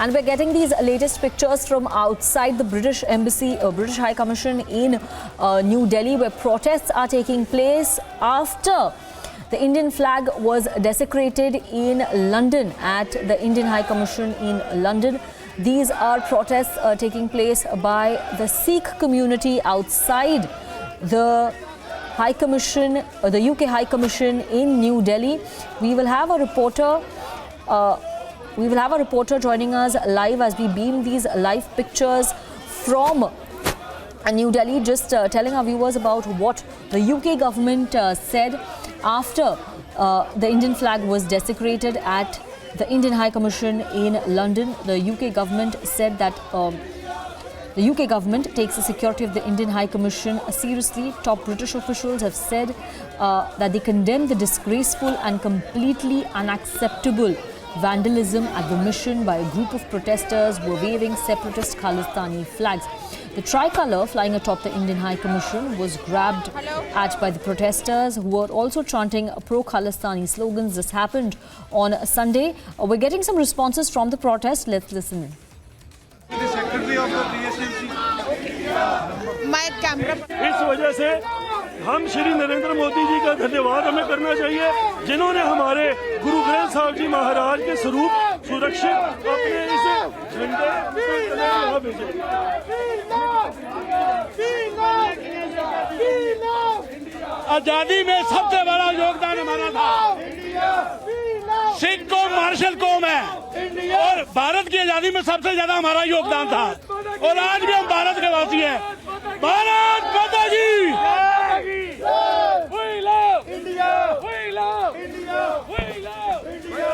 And we're getting these latest pictures from outside the British Embassy, British High Commission in New Delhi, where protests are taking place after the Indian flag was desecrated in London at the Indian High Commission in London. These are protests taking place by the Sikh community outside the High Commission, the UK High Commission in New Delhi. We will have a reporter. Joining us live as we beam these live pictures from New Delhi, just telling our viewers about what the UK government said after the Indian flag was desecrated at the Indian High Commission in London. The UK government said that the UK government takes the security of the Indian High Commission seriously. Top British officials have said that they condemn the disgraceful and completely unacceptable vandalism at the mission by a group of protesters who were waving separatist Khalistani flags. The tricolour flying atop the Indian High Commission was grabbed at by the protesters who were also chanting pro-Khalistani slogans. This happened on Sunday. We're getting some responses from the protest. Let's listen in. The secretary of the PSMC. My camera. इस वजह से हम श्री नरेंद्र मोदी जी का धन्यवाद हमें करना चाहिए, जिन्होंने हमारे गुरु ग्रंथ साहिब जी महाराज के स्वरूप सुरक्षित अपने इस झंडे यहाँ भेजे। आजादी में सबसे बड़ा योगदान हमारा था। सिख कौम मार्शल कौम है और भारत की आजादी में सबसे ज्यादा हमारा योगदान था और आज भी हम भारत के वासी हैं। भारत माता की We love India. We love India. We love India.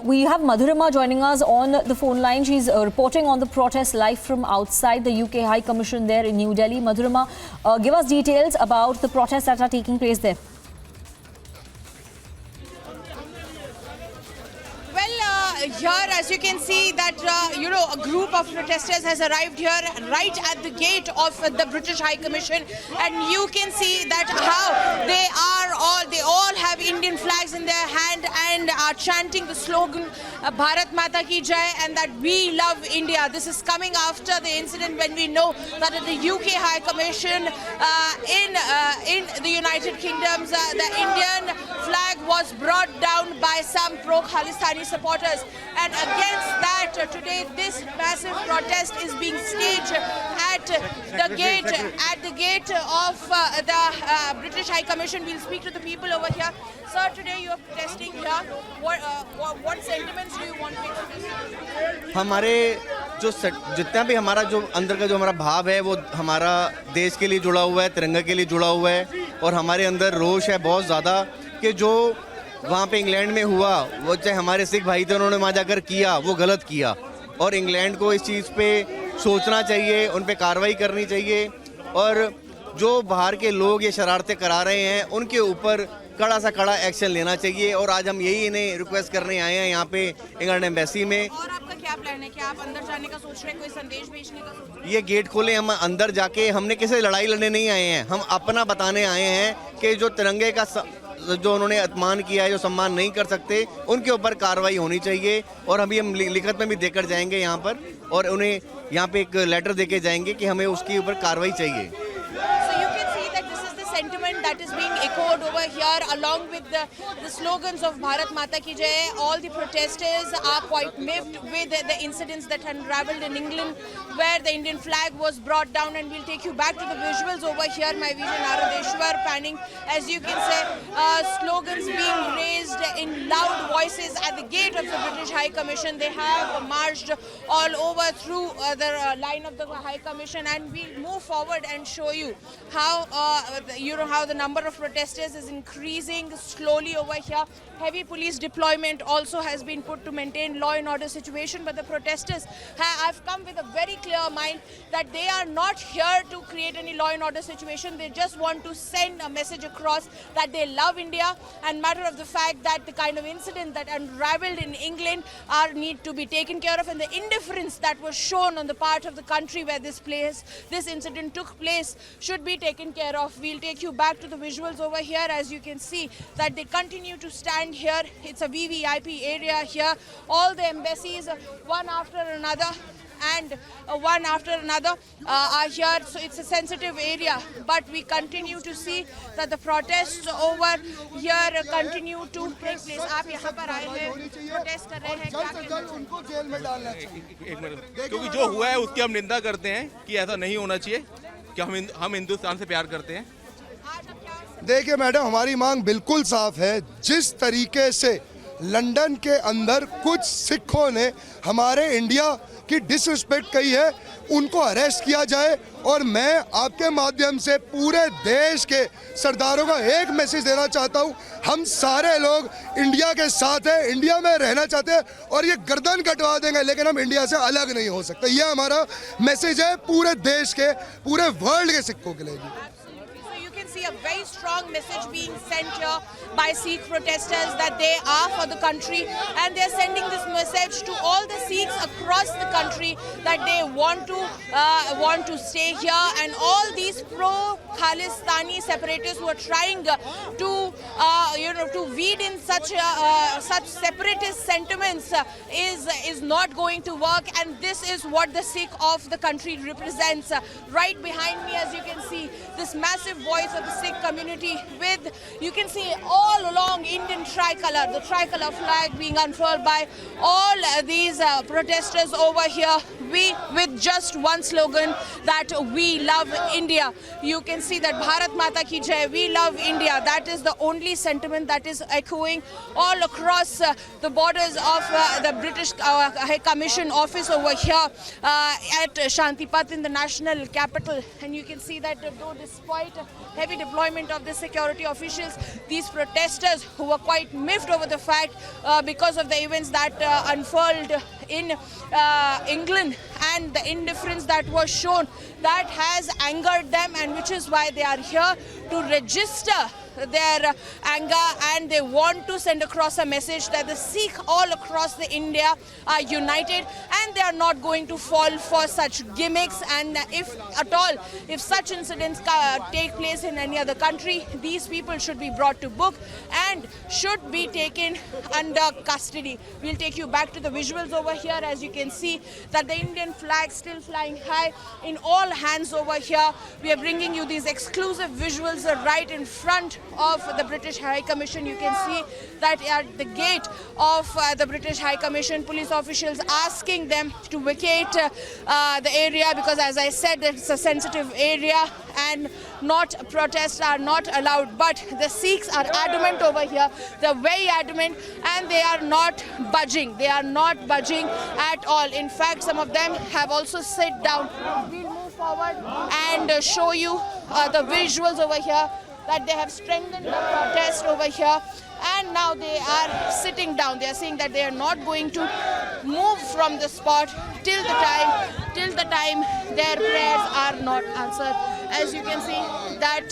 We have Madhurima joining us on the phone line. She's reporting on the protest live from outside the UK High Commission there in New Delhi. Madhurima, give us details about the protests that are taking place there. Here, as you can see, that a group of protesters has arrived here right at the gate of the British High Commission, and you can see that how they all have Indian flags in their hand and are chanting the slogan Bharat Mata Ki Jai, and that we love India. This is coming after the incident when we know that at the UK High Commission in the United Kingdom, the Indian flag was brought down by some pro-Khalistani supporters. And against that, today this massive protest is being staged at the gate of the British High Commission. We'll speak to the people over here. Sir, today you are protesting here. What sentiments do you want to express? हमारे जो जितना भी हमारा जो अंदर का जो हमारा भाव है वो हमारा देश के लिए जुड़ा हुआ है, तिरंगा के लिए जुड़ा हुआ है और हमारे अंदर रोष है बहुत ज़्यादा कि जो वहाँ पे इंग्लैंड में हुआ वो चाहे हमारे सिख भाई थे उन्होंने वहाँ जाकर किया वो गलत किया और इंग्लैंड को इस चीज़ पे सोचना चाहिए, उन पे कार्रवाई करनी चाहिए और जो बाहर के लोग ये शरारतें करा रहे हैं उनके ऊपर कड़ा सा कड़ा एक्शन लेना चाहिए और आज हम यही इन्हें रिक्वेस्ट करने आए हैं यहाँ पे इंग्लैंड एम्बेसी में। और आपका क्या प्लान है? क्या आप अंदर जाने का सोच रहे हैं, कोई संदेश भेजने का सोच रहे हैं? ये गेट खोले, हम अंदर जाके हमने किसी लड़ाई लड़ने नहीं आए हैं, हम अपना बताने आए हैं कि जो तिरंगे का जो उन्होंने अपमान किया है, जो सम्मान नहीं कर सकते, उनके ऊपर कार्रवाई होनी चाहिए और अभी हम लिखत में भी देकर जाएंगे यहाँ पर और उन्हें यहाँ पे एक लेटर देके जाएंगे कि हमें उसके ऊपर कार्रवाई चाहिए। Sentiment that is being echoed over here along with the slogans of Bharat Mata Ki Jai. All the protesters are quite miffed with the incidents that unraveled in England where the Indian flag was brought down, and we'll take you back to the visuals over here. My vision Aradeshwar panning, as you can say, slogans being raised in loud voices at the gate of the British High Commission. They have marched all over through the line of the High Commission, and we'll move forward and show you how how the number of protesters is increasing slowly over here. Heavy police deployment also has been put to maintain law and order situation, but the protesters have come with a very clear mind that they are not here to create any law and order situation. They just want to send a message across that they love India, and matter of the fact that the kind of incident that unraveled in England need to be taken care of, and the indifference that was shown on the part of the country where this incident took place should be taken care of. We'll take you back to the visuals over here. As you can see that they continue to stand here. It's a VVIP area here. All the embassies, one after another are here. So it's a sensitive area, but we continue to see that the protests over here continue to take place. आप यहाँ पर आए हैं, protest कर रहे हैं, क्या कहना चाहिए? एक मिनट, क्योंकि जो हुआ है उसकी हम निंदा करते हैं कि ऐसा नहीं होना चाहिए, कि हम हिंदुस्तान से प्यार करते हैं। देखिए मैडम, हमारी मांग बिल्कुल साफ है। जिस तरीके से लंदन के अंदर कुछ सिखों ने हमारे इंडिया की डिसरिस्पेक्ट कही है, उनको अरेस्ट किया जाए। और मैं आपके माध्यम से पूरे देश के सरदारों का एक मैसेज देना चाहता हूं, हम सारे लोग इंडिया के साथ हैं, इंडिया में रहना चाहते हैं, और ये गर्दन कटवा देंगे लेकिन हम इंडिया से अलग नहीं हो सकते। ये हमारा मैसेज है पूरे देश के, पूरे वर्ल्ड के सिखों के लिए। See a very strong message being sent here by Sikh protesters that they are for the country, and they're sending this message to all the Sikhs across the country that they want to stay here, and all these pro-Khalistani separatists who are trying to weed in such separatist sentiments is not going to work, and this is what the Sikh of the country represents. Right behind me, as you can see, this massive voice of the Sikh community with, you can see all along Indian tricolor, the tricolor flag being unfurled by all these protesters over here, with just one slogan that we love India. You can see that Bharat Mata ki Jai, we love India. That is the only sentiment that is echoing all across the borders of the British High Commission office over here at Shantipat in the national capital. And you can see that though despite heavy deployment of the security officials, these protesters who were quite miffed over the fact because of the events that unfurled in England and the indifference that was shown, that has angered them, and which is why they are here to register their anger, and they want to send across a message that the Sikh all across the India are united, and they are not going to fall for such gimmicks. And if at all, if such incidents take place in any other country, these people should be brought to book and should be taken under custody. We'll take you back to the visuals over here. As you can see that the Indian flag still flying high in all hands over here. We are bringing you these exclusive visuals right in front of the British High Commission. You can see that at the gate of the British High Commission, police officials asking them to vacate the area, because as I said, it's a sensitive area and protests are not allowed. But the Sikhs are adamant over here. They're very adamant, and they are not budging. They are not budging at all. In fact, some of them have also sit down. We'll move forward and show you the visuals over here, that they have strengthened the protest over here, and now they are sitting down. They are saying that they are not going to move from the spot till the time their prayers are not answered. As you can see that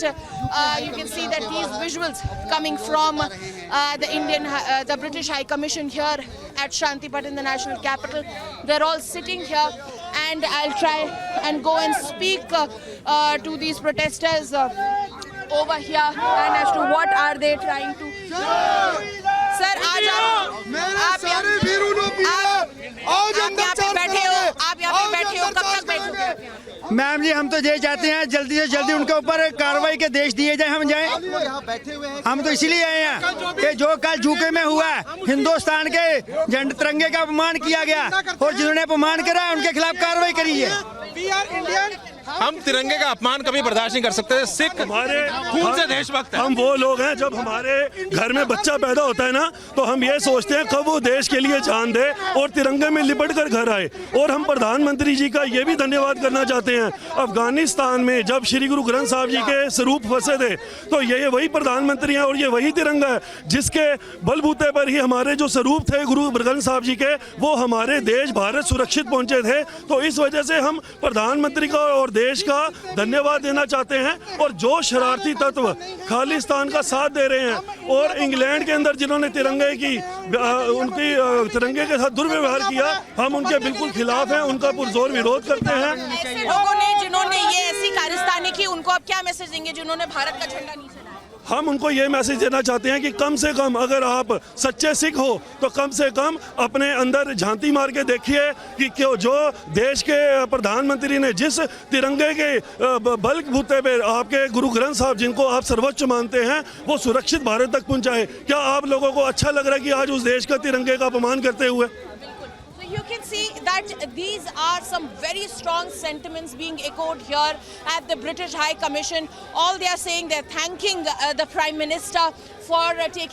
these visuals coming from the British High Commission here at Shantipat in the national capital. They're all sitting here, and I'll try and go and speak to these protesters over here, and as to what are they trying to. Sir आज आप यहाँ पे बैठे हो, कब तक बैठोगे? Ma'am जी, हम तो ये चाहते हैं जल्दी से जल्दी उनके ऊपर कार्रवाई के देश दिए जाए, हम जाएं। हम तो इसीलिए आए हैं कि जो कल यूके में हुआ, हिंदुस्तान के झंडे तिरंगे का अपमान किया गया, और जिन्होंने अपमान करा उनके खिलाफ कार्रवाई करी है। हम तिरंगे का अपमान कभी बर्दाश्त नहीं कर सकते। सिख हमारे खून से देशभक्त है। हम वो लोग हैं, जब हमारे घर में बच्चा पैदा होता है ना, तो हम ये सोचते हैं कब वो देश के लिए जान दे और तिरंगे में लिपट कर घर आए। और हम प्रधानमंत्री जी का ये भी धन्यवाद करना चाहते हैं, अफगानिस्तान में जब श्री गुरु ग्रंथ साहब जी के स्वरूप फंसे थे, तो ये वही प्रधानमंत्री हैं और ये वही तिरंगा है जिसके बलबूते पर ही हमारे जो स्वरूप थे गुरु ग्रंथ साहब जी के, वो हमारे देश भारत सुरक्षित पहुंचे थे। तो इस वजह से हम प्रधानमंत्री का और देश का धन्यवाद देना चाहते हैं। और जो शरारती तत्व खालिस्तान का साथ दे रहे हैं और इंग्लैंड के अंदर जिन्होंने तिरंगे की उनकी तिरंगे के साथ दुर्व्यवहार किया, हम उनके बिल्कुल खिलाफ हैं, उनका पुरजोर विरोध करते हैं। ऐसे लोगों ने जिन्होंने ये ऐसी खालिस्तानी की, उनको आप क्या मैसेज देंगे जिन्होंने भारत का झंडा नीचे लाया? हम उनको ये मैसेज देना चाहते हैं कि कम से कम अगर आप सच्चे सिख हो तो कम से कम अपने अंदर झांकी मार के देखिए कि क्यों जो देश के प्रधानमंत्री ने जिस तिरंगे के बलबूते पे आपके गुरु ग्रंथ साहब जिनको आप सर्वोच्च मानते हैं वो सुरक्षित भारत तक पहुंचाए। क्या आप लोगों को अच्छा लग रहा है कि आज उस देश का तिरंगे का अपमान करते हुए? You can see that these are some very strong sentiments being echoed here at the British High Commission. All they are saying, they're thanking the Prime Minister for taking